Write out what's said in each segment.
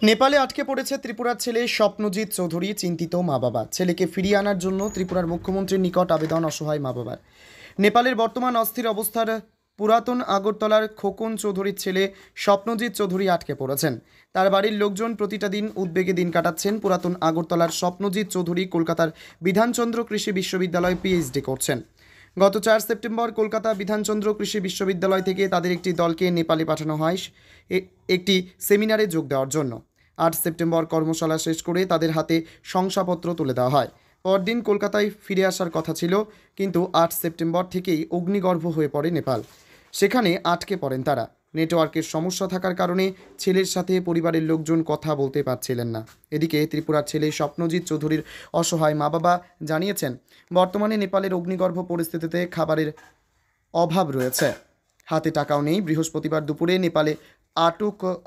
নেপালে আটকে পড়েছে ত্রিপুরার ছেলে স্বপ্নজিৎ চৌধুরী। চিন্তিত মা বাবা। ছেলেকে ফিরিয়ে আনার জন্য ত্রিপুরার মুখ্যমন্ত্রীর নিকট আবেদন অসহায় মা বাবার। নেপালের বর্তমান অস্থির অবস্থার পুরাতন আগরতলার খোকন চৌধুরীর ছেলে স্বপ্নজিৎ চৌধুরী আটকে পড়েছেন। তার বাড়ির লোকজন প্রতিটা দিন উদ্বেগে দিন কাটাচ্ছেন। পুরাতন আগরতলার স্বপ্নজিৎ চৌধুরী কলকাতার বিধানচন্দ্র কৃষি বিশ্ববিদ্যালয়ে পিএইচডি করছেন। গত 4 সেপ্টেম্বর কলকাতা বিধানচন্দ্র কৃষি বিশ্ববিদ্যালয় থেকে তাদের একটি দলকে নেপালে পাঠানো হয় একটি সেমিনারে যোগ দেওয়ার জন্য। 8 সেপ্টেম্বর কর্মশালা শেষ করে তাদের হাতে শংসাপত্র তুলে দেওয়া হয়। পরদিন কলকাতায় ফিরে আসার কথা ছিল, কিন্তু 8 সেপ্টেম্বর থেকেই অগ্নিগর্ভ হয়ে পড়ে নেপাল। সেখানে আটকে পড়েন তারা। নেটওয়ার্কের সমস্যা থাকার কারণে ছেলের সাথে পরিবারের লোকজন কথা বলতে পারছিলেন না। এদিকে ত্রিপুরার ছেলে স্বপ্নজিৎ চৌধুরীর অসহায় মা বাবা জানিয়েছেন, বর্তমানে নেপালের অগ্নিগর্ভ পরিস্থিতিতে খাবারের অভাব রয়েছে, হাতে টাকাও নেই। বৃহস্পতিবার দুপুরে নেপালে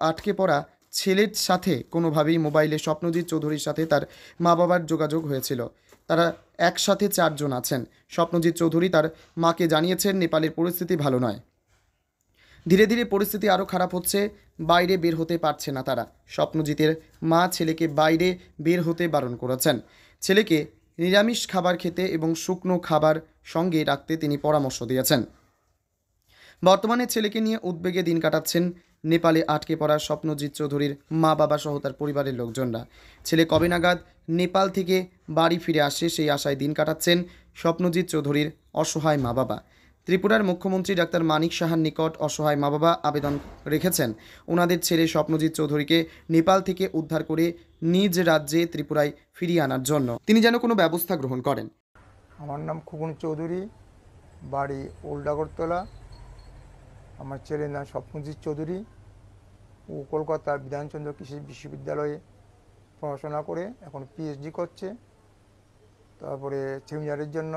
আটকে পড়া ছেলের সাথে কোনোভাবেই মোবাইলে স্বপ্নজিৎ চৌধুরীর সাথে তার মা বাবার যোগাযোগ হয়েছিল। তারা একসাথে 4 জন আছেন। স্বপ্নজিৎ চৌধুরী তার মাকে জানিয়েছেন, নেপালের পরিস্থিতি ভালো নয়। ধীরে ধীরে পরিস্থিতি আরও খারাপ হচ্ছে। বাইরে বের হতে পারছে না তারা। স্বপ্নজিতের মা ছেলেকে বাইরে বের হতে বারণ করেছেন। ছেলেকে নিরামিষ খাবার খেতে এবং শুকনো খাবার সঙ্গে রাখতে তিনি পরামর্শ দিয়েছেন। বর্তমানে ছেলেকে নিয়ে উদ্বেগে দিন কাটাচ্ছেন নেপালে আটকে পড়া স্বপ্নজিৎ চৌধুরীর মা বাবা সহ তার পরিবারের লোকজনরা। ছেলে কবে নাগাদ নেপাল থেকে বাড়ি ফিরে আসে সেই আশায় দিন কাটাচ্ছেন স্বপ্নজিৎ চৌধুরীর অসহায় মা বাবা। ত্রিপুরার মুখ্যমন্ত্রী ডাক্তার মানিক সাহার নিকট অসহায় মা বাবা আবেদন রেখেছেন ওনাদের ছেলে স্বপ্নজিৎ চৌধুরীকে নেপাল থেকে উদ্ধার করে নিজ রাজ্যে ত্রিপুরায় ফিরিয়ে আনার জন্য তিনি যেন কোনো ব্যবস্থা গ্রহণ করেন। আমার নাম খোকন চৌধুরী, বাড়ি ওল্ড আগরতলা। আমার ছেলের নাম স্বপ্নজিৎ চৌধুরী। ও কলকাতা বিধানচন্দ্র কৃষি বিশ্ববিদ্যালয়ে পড়াশোনা করে এখন পিএইচডি করছে। তারপরে সেমিনারের জন্য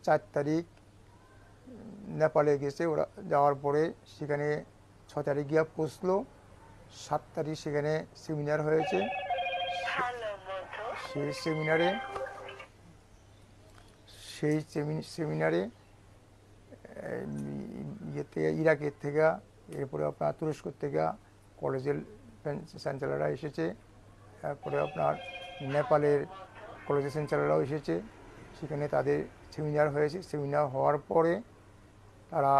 4 তারিখ নেপালে গেছে। ওরা যাওয়ার পরে সেখানে 6 তারিখ গিয়ে পৌঁছলো। 7 তারিখ সেখানে সেমিনার হয়েছে। সেই সেমিনারে ইরাকের থেকে, এরপরে আপনার তুরস্ক থেকে কলেজের চ্যান্সেলাররা এসেছে। তারপরে আপনার নেপালের কলেজের চ্যান্সেলাররাও এসেছে। সেখানে তাদের সেমিনার হয়েছে। সেমিনার হওয়ার পরে তারা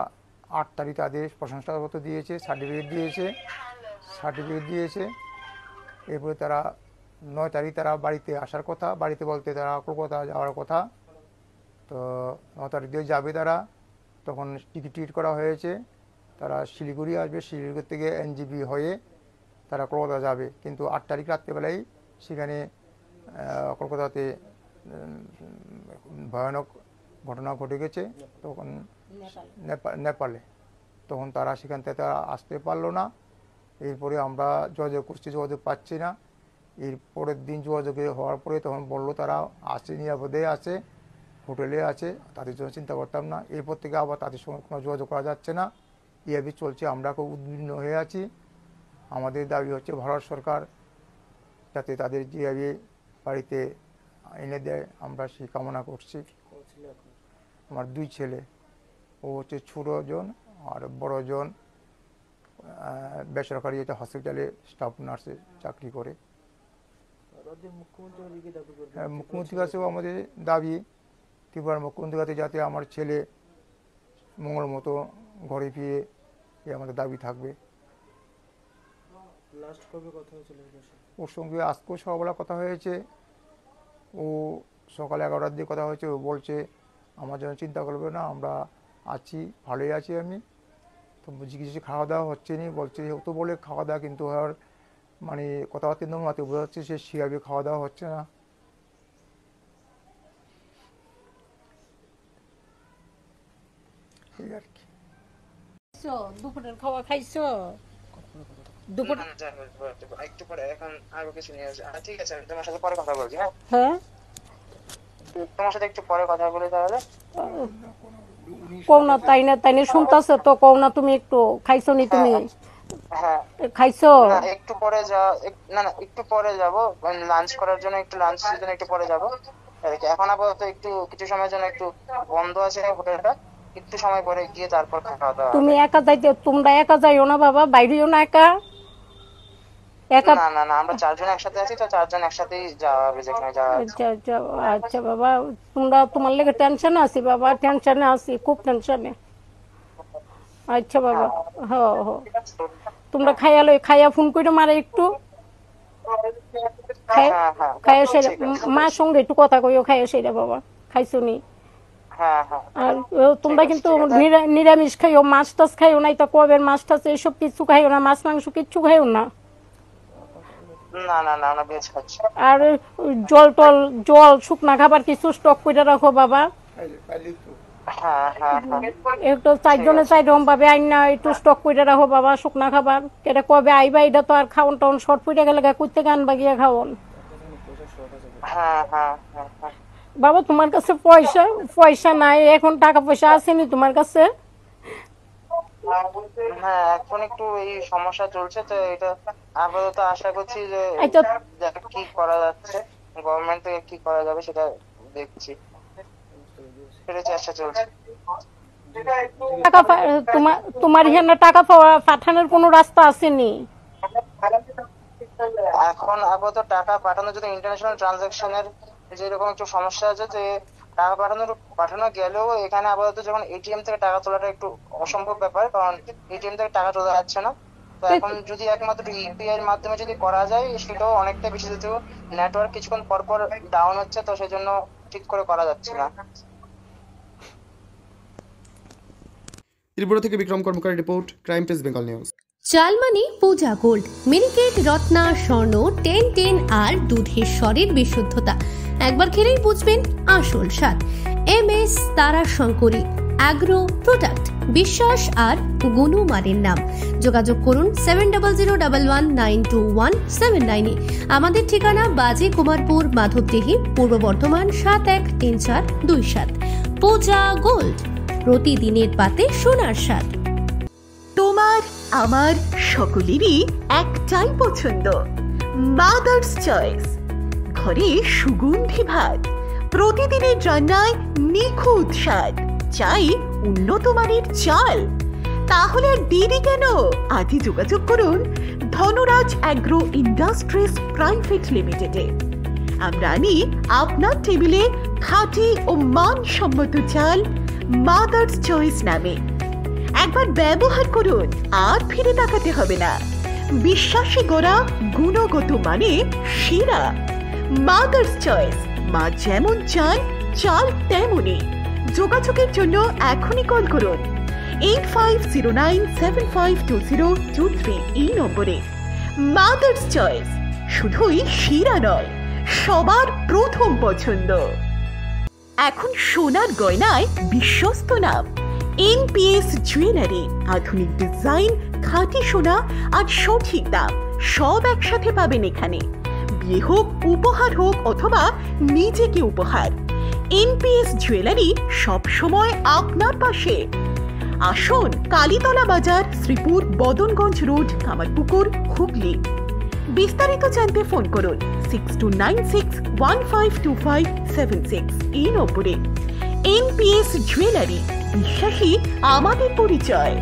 8 তারিখ তাদের প্রশংসাপত্র দিয়েছে, সার্টিফিকেট দিয়েছে। এরপরে তারা 9 তারিখ তারা বাড়িতে আসার কথা। বাড়িতে বলতে তারা কলকাতা যাওয়ার কথা। তো 9 তারিখ দিয়ে যাবে তারা। তখন টিকিট করা হয়েছে, তারা শিলিগুড়ি আসবে। শিলিগুড়ি থেকে এনজিবি হয়ে তারা কলকাতা যাবে। কিন্তু 8 তারিখ রাত্রেবেলায় সেখানে কলকাতাতে ভয়ানক ঘটনা ঘটে গেছে। তখন নেপালে তখন তারা সেখান থেকে তারা আসতে পারলো না। এরপরে আমরা যোগাযোগ করছি, যোগাযোগ পাচ্ছি না। এর পরের দিন যোগাযোগ হওয়ার পরে তখন বললো তারা আছে, নিরাপদে আছে, হোটেলে আছে, তাদের জন্য চিন্তা করতাম না। এরপর থেকে আবার তাদের সঙ্গে কোনো যোগাযোগ করা যাচ্ছে না। এভাবে চলছে। আমরা খুব উদ্বিগ্ন হয়ে আছি। আমাদের দাবি হচ্ছে ভারত সরকার যাতে তাদের যেভাবে বাড়িতে এনে দেয়, আমরা সেই কামনা করছি। আমার 2 ছেলে। ও হচ্ছে ছোটো জন, আর বড় জন বেসরকারি একটা হসপিটালে স্টাফ নার্সে চাকরি করে। মুখ্যমন্ত্রীর কাছেও আমাদের দাবি, ত্রিপুরার মুখ্যমন্ত্রীর কাছে যাতে আমার ছেলে মঙ্গল মতো ঘরে ফিরে, আমাদের দাবি থাকবে। ওর সঙ্গে আজকেও সকালবেলা কথা হয়েছে। ও সকালে 11টার দিকে কথা হয়েছে। ও বলছে আমার জন্য চিন্তা করবে না, আমরা আছি, ভালোই আছি আমি। তো জিজ্ঞেস খাওয়া দাওয়া হচ্ছে না, বলছে তো বলে খাওয়া দাওয়া, কিন্তু আর মানে কথাবার্তা মাতে বোঝা যাচ্ছে সে সেভাবে খাওয়া দাওয়া হচ্ছে না। এই আর কি। দুপুরের খাওয়া খাইছো? দুপুর একটু পরে, এখন আরো কিছু নিয়ে আসবে। ঠিক আছে, আমি তোমার সাথে পরে কথা বলছি। হ্যাঁ, হ্যাঁ, তোমার সাথে একটু পরে কথা বলি তাহলে। কও না, তাই না শুনতাছো তো, কও না তুমি একটু খাইছো নি? তুমি হ্যাঁ, খাইছো? না একটু পরে না না একটু পরে যাব, লাঞ্চ করার জন্য, একটু লাঞ্চের জন্য একটু পরে যাব। এখন আপাতত একটু কিছু সময়ের জন্য একটু বন্ধ আছে হোটেলটা। একটু সময় পরে গিয়ে তারপর খাওয়া দাওয়া তুমি হবে। একা যাইতে, তোমরা একা যাইও না বাবা, বাইরেও না একা। একা? না না না, আমরা 4 জন একসাথে আছি, তো 4 জন একসাথেই যাওয়া হবে যেখানে যাওয়া আছে। আচ্ছা আচ্ছা আচ্ছা বাবা, তোমার লেগে টেনশনে আছি বাবা, টেনশনে আছি, খুব টেনশনে। আচ্ছা বাবা, হ হ, তোমরা খাইয়া ফোন করে মারে একটু হ্যাঁ হ্যাঁ খাইয়া সেরা, ঠিক আছে। মার সঙ্গে একটু কথা কইও খাইয়া সেরা বাবা, খাইছো নি? হ্যাঁ হ্যাঁ আর তোমরা কিন্তু নিরামিষ খাইও, মাছ টাছ খাইও না, তো কবের মাছ টাছ এসব কিছু খাইও না, মাছ মাংস কিচ্ছু খাইও না। না না না, আমরা ভেজ খাচ্ছি। আর জল শুকনা খাবার কিছু স্টক করে রাখো বাবা। হ্যাঁ হ্যাঁ হ্যাঁ একটু 4 জনে 4 রকম ভাবে আইন না, একটু স্টক করে রাখো বাবা শুকনা খাবার। এটা কবে আইবা, এটা তো আর খাওন টাউন শর্ট পড়ে গেলে করতে গান বাগিয়ে খাওন। হ্যাঁ হ্যাঁ হ্যাঁ হ্যাঁ। বাবা তোমার কাছে পয়সা নাই এখন, টাকা পয়সা আসেনি তোমার কাছে? হ্যাঁ এখন একটু এই সমস্যা চলছে, তো এটা আপাতত আশা করছি যে আচ্ছা। কি করা যাচ্ছে, গভর্নমেন্ট থেকে কি করা যাবে সেটা দেখছি, সেটা চেষ্টা চলছে। তোমার এখানে টাকা পাঠানোর কোনো রাস্তা আসেনি? এখন আপাতত টাকা পাঠানোর জন্য ইন্টারন্যাশনাল ট্রানজাকশনের যেরকম একটু সমস্যা আছে, যে টাকা পাঠানো গেলেও এখানে আপাতত যখন এটিএম থেকে টাকা তোলাটা একটু অসম্ভব ব্যাপার, কারণ এটিএম থেকে টাকা তোলা যাচ্ছে না। তো এখন যদি একমাত্র ইউপিআই এর মাধ্যমে যদি করা যায় সেটাও অনেকটা বেশি, যেহেতু নেটওয়ার্ক কিছুক্ষণ পর পর ডাউন হচ্ছে, তো সেই জন্য ঠিক করে করা যাচ্ছে না। ত্রিপুরা থেকে Bikram Karmakar report, crime press Bengal news. চালমানি পূজা গোল্ড, মিনিকেট রত্না স্বর্ণ 10 আর দুধের স্বরের বিশুদ্ধতা একবার খেলেই বুঝবেন আসল স্বাদ। MS তারা শঙ্করী অ্যাগ্রো প্রোডাক্ট, বিশ্বাস আর গুণমানের নাম। যোগাযোগ করুন 7001192179 আমাদের ঠিকানা বাজে কুমারপুর, মাধবদেহি, পূর্ব বর্ধমান 713427। পূজা গোল্ড, প্রতিদিনের পাতে সোনার স্বাদ। তোমার আমার সকলেরই একটাই পছন্দ, মাদার্স চয়েস। ঘরে সুগন্ধি ভাত, প্রতিদিনের রান্নায় নিখুঁত স্বাদ, চাই উন্নত মানের চাল। তাহলে আর দেরি কেন? আজই যোগাযোগ করুন ধনরাজ অ্যাগ্রো ইন্ডাস্ট্রিজ প্রাইভেট লিমিটেডে। আমরা আনি আপনার টেবিলে খাঁটি ও মানসম্মত চাল মাদার্স চয়েস নামে। একবার ব্যবহার করুন, আর ফিরে তাকাতে হবে না। বিশ্বাসী গোড়া, গুণগত মানে সেরা। মাদার্স চয়েস, মা যেমন চান চাল তেমনই। যোগাযোগের জন্য এখনই কল করুন 8509752023 এই নম্বরে। মাদার্স চয়েস শুধুই সেরা নয়, সবার প্রথম পছন্দ। এখন সোনার গয়নায় বিশ্বস্ত নাম NPS জুয়েলারি। আধুনিক ডিজাইন, খাঁটি সোনা আর সঠিক দাম সব একসাথে পাবেন এখানে। বিয়ে হোক, উপহার হোক অথবা নিজেকে উপহার, NPS জুয়েলারি সব সময় আপনার পাশে। আসুন কালীতলা বাজার, শ্রীপুর, বদনগঞ্জ রোড, কামারপুকুর, হুগলি। বিস্তারিত জানতে ফোন করুন 6296152576 এই নম্বরে। NPS জুয়েলারি, বিশ্বাসী আমাদের পরিচয়।